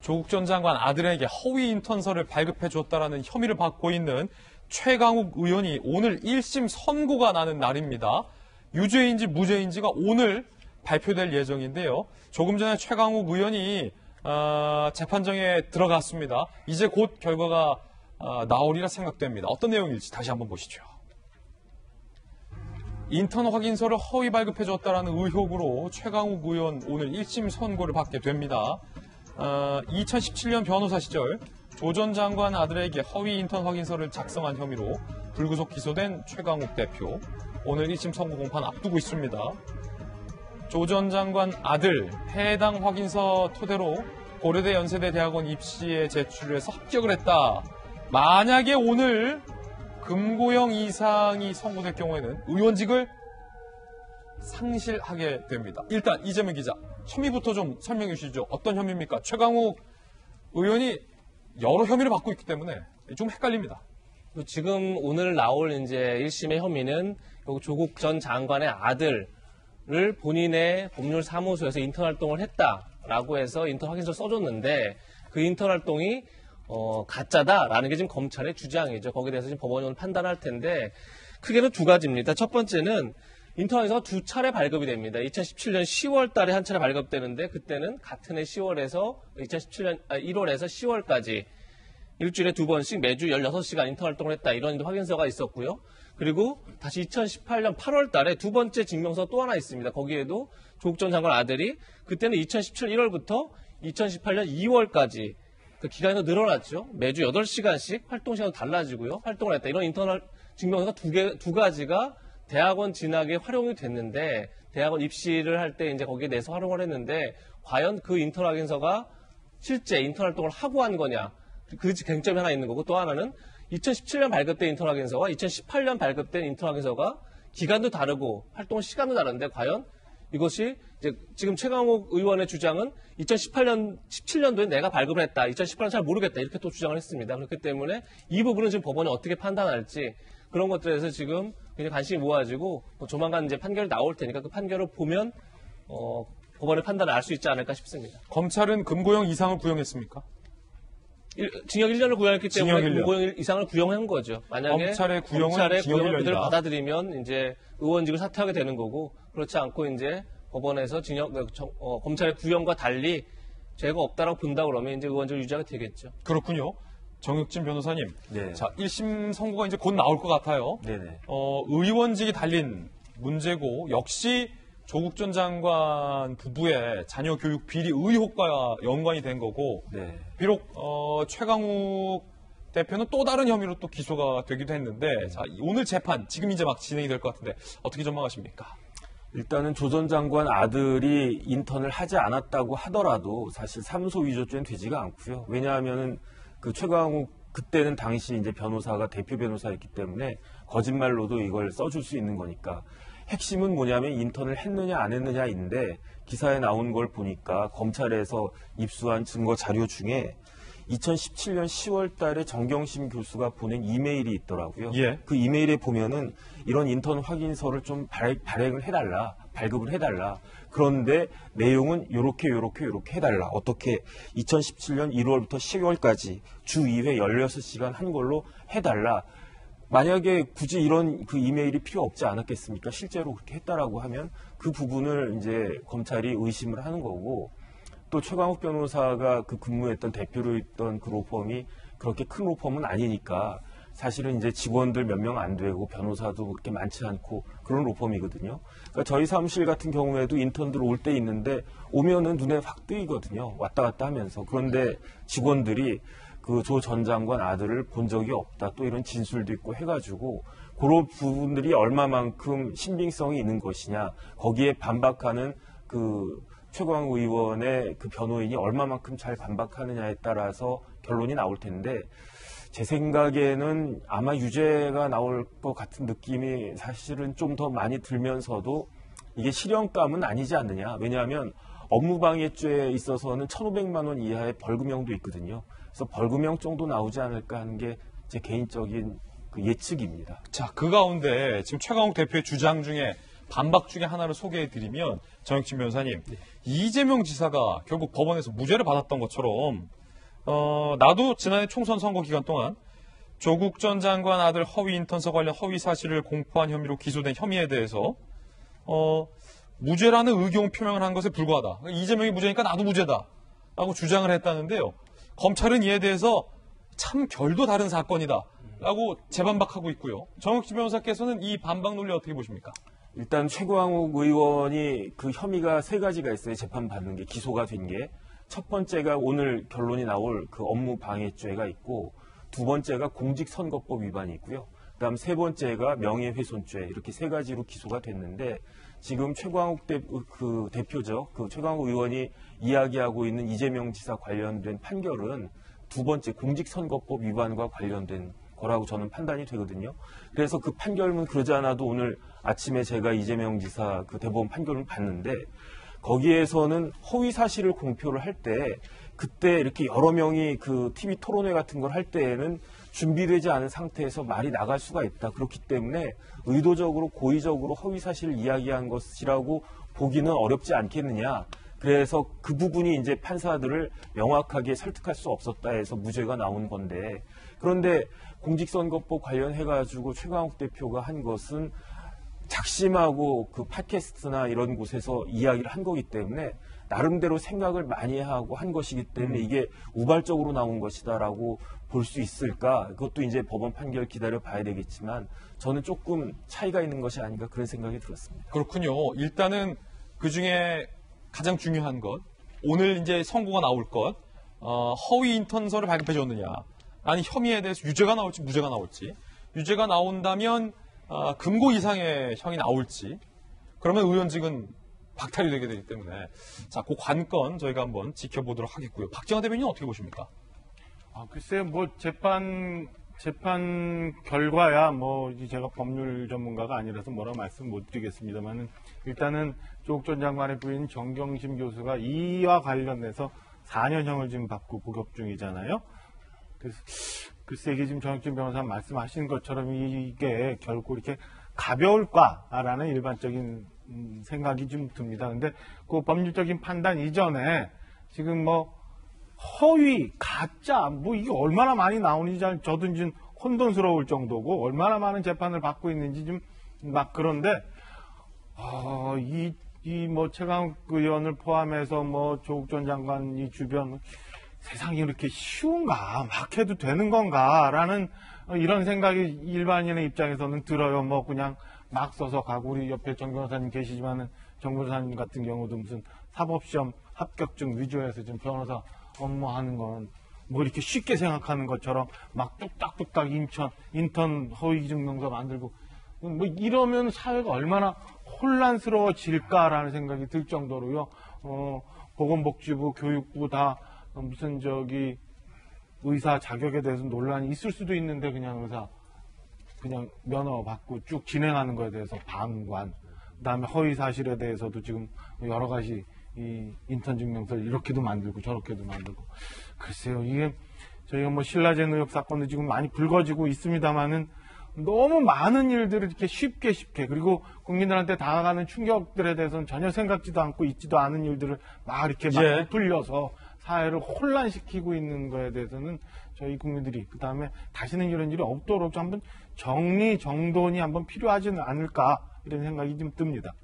조국 전 장관 아들에게 허위 인턴서를 발급해 줬다라는 혐의를 받고 있는 최강욱 의원이 오늘 1심 선고가 나는 날입니다. 유죄인지 무죄인지가 오늘 발표될 예정인데요. 조금 전에 최강욱 의원이 재판정에 들어갔습니다. 이제 곧 결과가 나오리라 생각됩니다. 어떤 내용일지 다시 한번 보시죠. 인턴 확인서를 허위 발급해 줬다라는 의혹으로 최강욱 의원 오늘 1심 선고를 받게 됩니다. 2017년 변호사 시절 조 전 장관 아들에게 허위 인턴 확인서를 작성한 혐의로 불구속 기소된 최강욱 대표. 오늘 1심 선고 공판 앞두고 있습니다. 조 전 장관 아들 해당 확인서 토대로 고려대 연세대 대학원 입시에 제출을 해서 합격을 했다. 만약에 오늘 금고형 이상이 선고될 경우에는 의원직을 상실하게 됩니다. 일단 이재명 기자, 혐의부터 좀 설명해 주시죠. 어떤 혐의입니까? 최강욱 의원이 여러 혐의를 받고 있기 때문에 좀 헷갈립니다. 지금 오늘 나올 이제 1심의 혐의는 조국 전 장관의 아들을 본인의 법률 사무소에서 인턴 활동을 했다라고 해서 인턴 확인서를 써줬는데 그 인턴 활동이 가짜다라는 게 지금 검찰의 주장이죠. 거기에 대해서 지금 법원이 오늘 판단할 텐데 크게는 두 가지입니다. 첫 번째는 인턴에서 두 차례 발급이 됩니다. 2017년 10월 달에 한 차례 발급되는데 그때는 같은 해 10월에서 2017년 1월에서 10월까지 일주일에 두 번씩 매주 16시간 인턴 활동을 했다. 이런 확인서가 있었고요. 그리고 다시 2018년 8월 달에 두 번째 증명서 또 하나 있습니다. 거기에도 조국 전 장관 아들이 그때는 2017년 1월부터 2018년 2월까지 그 기간이 더 늘어났죠. 매주 8시간씩 활동 시간도 달라지고요. 활동을 했다. 이런 인턴 증명서가 두 가지가 대학원 진학에 활용이 됐는데 대학원 입시를 할 때 이제 거기에 대해서 활용을 했는데 과연 그 인턴 확인서가 실제 인턴 활동을 하고 한 거냐. 그 쟁점이 하나 있는 거고 또 하나는 2017년 발급된 인턴 확인서와 2018년 발급된 인턴 확인서가 기간도 다르고 활동 시간도 다른데 과연 이것이 이제 지금 최강욱 의원의 주장은 17년도에 내가 발급을 했다. 2018년 잘 모르겠다. 이렇게 또 주장을 했습니다. 그렇기 때문에 이 부분은 지금 법원이 어떻게 판단할지 그런 것들에서 지금 굉장히 관심이 모아지고 조만간 이제 판결이 나올 테니까 그 판결을 보면 법원의 판단을 알 수 있지 않을까 싶습니다. 검찰은 금고형 이상을 구형했습니까? 징역 1년을 구형했기 때문에 징역 1년. 금고형 이상을 구형한 거죠. 만약에 검찰의 구형을 징역 1년이다. 그대로 받아들이면 이제 의원직을 사퇴하게 되는 거고 그렇지 않고 이제 법원에서 검찰의 구형과 달리 죄가 없다라고 본다 그러면 이제 의원직을 유지하게 되겠죠. 그렇군요. 정혁진 변호사님. 네. 자, 1심 선고가 이제 곧 나올 것 같아요. 네네. 의원직이 달린 문제고 역시 조국 전 장관 부부의 자녀 교육 비리 의혹과 연관이 된 거고 네. 비록 최강욱 대표는 또 다른 혐의로 또 기소가 되기도 했는데 자, 오늘 재판 지금 이제 막 진행이 될 것 같은데 어떻게 전망하십니까? 일단은 조 전 장관 아들이 인턴을 하지 않았다고 하더라도 사실 삼소 위조죄는 되지가 않고요. 왜냐하면은 그 최강욱 그때는 당시 이제 변호사가 대표 변호사였기 때문에 거짓말로도 이걸 써줄 수 있는 거니까 핵심은 뭐냐면 인턴을 했느냐 안 했느냐인데 기사에 나온 걸 보니까 검찰에서 입수한 증거 자료 중에 2017년 10월 달에 정경심 교수가 보낸 이메일이 있더라고요. 예. 그 이메일에 보면은 이런 인턴 확인서를 좀 발행을 해달라, 발급을 해달라. 그런데 내용은 요렇게 해달라. 어떻게 2017년 1월부터 10월까지 주 2회 16시간 한 걸로 해달라. 만약에 굳이 이런 그 이메일이 필요 없지 않았겠습니까? 실제로 그렇게 했다라고 하면 그 부분을 이제 검찰이 의심을 하는 거고 또 최강욱 변호사가 그 근무했던 대표로 있던 그 로펌이 그렇게 큰 로펌은 아니니까 사실은 이제 직원들 몇 명 안 되고 변호사도 그렇게 많지 않고 그런 로펌이거든요. 그러니까 저희 사무실 같은 경우에도 인턴들 올 때 있는데 오면은 눈에 확 뜨이거든요. 왔다 갔다 하면서. 그런데 직원들이 그 조 전 장관 아들을 본 적이 없다. 또 이런 진술도 있고 해가지고 그런 부분들이 얼마만큼 신빙성이 있는 것이냐. 거기에 반박하는 그 최강욱 의원의 그 변호인이 얼마만큼 잘 반박하느냐에 따라서 결론이 나올 텐데 제 생각에는 아마 유죄가 나올 것 같은 느낌이 사실은 좀 더 많이 들면서도 이게 실형감은 아니지 않느냐. 왜냐하면 업무방해죄에 있어서는 1,500만 원 이하의 벌금형도 있거든요. 그래서 벌금형 정도 나오지 않을까 하는 게 제 개인적인 그 예측입니다. 자, 그 가운데 지금 최강욱 대표의 주장 중에 반박 중에 하나를 소개해드리면 정혁진 변호사님, 이재명 지사가 결국 법원에서 무죄를 받았던 것처럼 나도 지난해 총선 선거 기간 동안 조국 전 장관 아들 허위 인턴서 관련 허위 사실을 공포한 혐의로 기소된 혐의에 대해서 무죄라는 의견 표명을 한 것에 불과하다. 이재명이 무죄니까 나도 무죄다 라고 주장을 했다는데요. 검찰은 이에 대해서 참 결도 다른 사건이다 라고 재반박하고 있고요. 정혁진 변호사께서는 이 반박 논리 어떻게 보십니까? 일단 최광욱 의원이 그 혐의가 세 가지가 있어요. 재판받는 게, 기소가 된 게. 첫 번째가 오늘 결론이 나올 그 업무 방해죄가 있고, 두 번째가 공직선거법 위반이 있고요. 그다음 세 번째가 명예훼손죄, 이렇게 세 가지로 기소가 됐는데, 지금 최광욱 대표죠. 그 최광욱 의원이 이야기하고 있는 이재명 지사 관련된 판결은 두 번째 공직선거법 위반과 관련된 거라고 저는 판단이 되거든요. 그래서 그 판결문 그러지 않아도 오늘 아침에 제가 이재명 지사 그 대법원 판결을 봤는데, 거기에서는 허위 사실을 공표를 할 때, 그때 이렇게 여러 명이 그 TV 토론회 같은 걸 할 때에는 준비되지 않은 상태에서 말이 나갈 수가 있다. 그렇기 때문에 의도적으로 고의적으로 허위 사실을 이야기한 것이라고 보기는 어렵지 않겠느냐. 그래서 그 부분이 이제 판사들을 명확하게 설득할 수 없었다 해서 무죄가 나온 건데, 그런데 공직선거법 관련해가지고 최광욱 대표가 한 것은 작심하고 그 팟캐스트나 이런 곳에서 이야기를 한 거기 때문에 나름대로 생각을 많이 하고 한 것이기 때문에 이게 우발적으로 나온 것이다라고 볼 수 있을까? 그것도 이제 법원 판결 기다려 봐야 되겠지만 저는 조금 차이가 있는 것이 아닌가 그런 생각이 들었습니다. 그렇군요. 일단은 그 중에 가장 중요한 것, 오늘 이제 선고가 나올 것, 허위 인턴서를 발급해 줬느냐, 아니 혐의에 대해서 유죄가 나올지 무죄가 나올지, 유죄가 나온다면 금고 이상의 형이 나올지, 그러면 의원직은 박탈이 되게 되기 때문에 자, 그 관건 저희가 한번 지켜보도록 하겠고요. 박정하 대변인은 어떻게 보십니까? 글쎄요, 뭐 재판 결과야 뭐 제가 법률 전문가가 아니라서 뭐라고 말씀 못 드리겠습니다만은, 일단은 조국 전 장관의 부인 정경심 교수가 이와 관련해서 4년형을 지금 받고 복역 중이잖아요. 그래서 글쎄 이게 지금 정혁진 변호사 말씀하신 것처럼 이게 결코 이렇게 가벼울까라는 일반적인 생각이 좀 듭니다. 근데 그 법률적인 판단 이전에 지금 뭐 허위, 가짜, 뭐 이게 얼마나 많이 나오는지 저도 좀 혼돈스러울 정도고, 얼마나 많은 재판을 받고 있는지 좀 막 그런데, 이 뭐 최강욱 의원을 포함해서 뭐 조국 전 장관 이 주변 세상이 이렇게 쉬운가, 막 해도 되는 건가라는 이런 생각이 일반인의 입장에서는 들어요. 뭐 그냥 막 써서 가고, 우리 옆에 정 변호사님 계시지만은 정 변호사님 같은 경우도 무슨 사법시험 합격증 위조해서 지금 변호사 업무하는 건 뭐 이렇게 쉽게 생각하는 것처럼 막 뚝딱뚝딱 인턴 허위증명서 만들고, 뭐 이러면 사회가 얼마나 혼란스러워질까라는 생각이 들 정도로요. 보건복지부, 교육부 다 무슨 의사 자격에 대해서 논란이 있을 수도 있는데 그냥 면허 받고 쭉 진행하는 거에 대해서 방관, 그다음에 허위 사실에 대해서도 지금 여러 가지 이 인턴 증명서를 이렇게도 만들고 저렇게도 만들고, 글쎄요, 이게 저희가 뭐 신라젠 의혹 사건도 지금 많이 불거지고 있습니다만은 너무 많은 일들을 이렇게 쉽게 그리고 국민들한테 다가가는 충격들에 대해서는 전혀 생각지도 않고 있지도 않은 일들을 막 이렇게 막 풀려서 사회를 혼란시키고 있는 거에 대해서는 저희 국민들이 그다음에 다시는 이런 일이 없도록 좀 한번 정리정돈이 한번 필요하지는 않을까, 이런 생각이 좀 듭니다.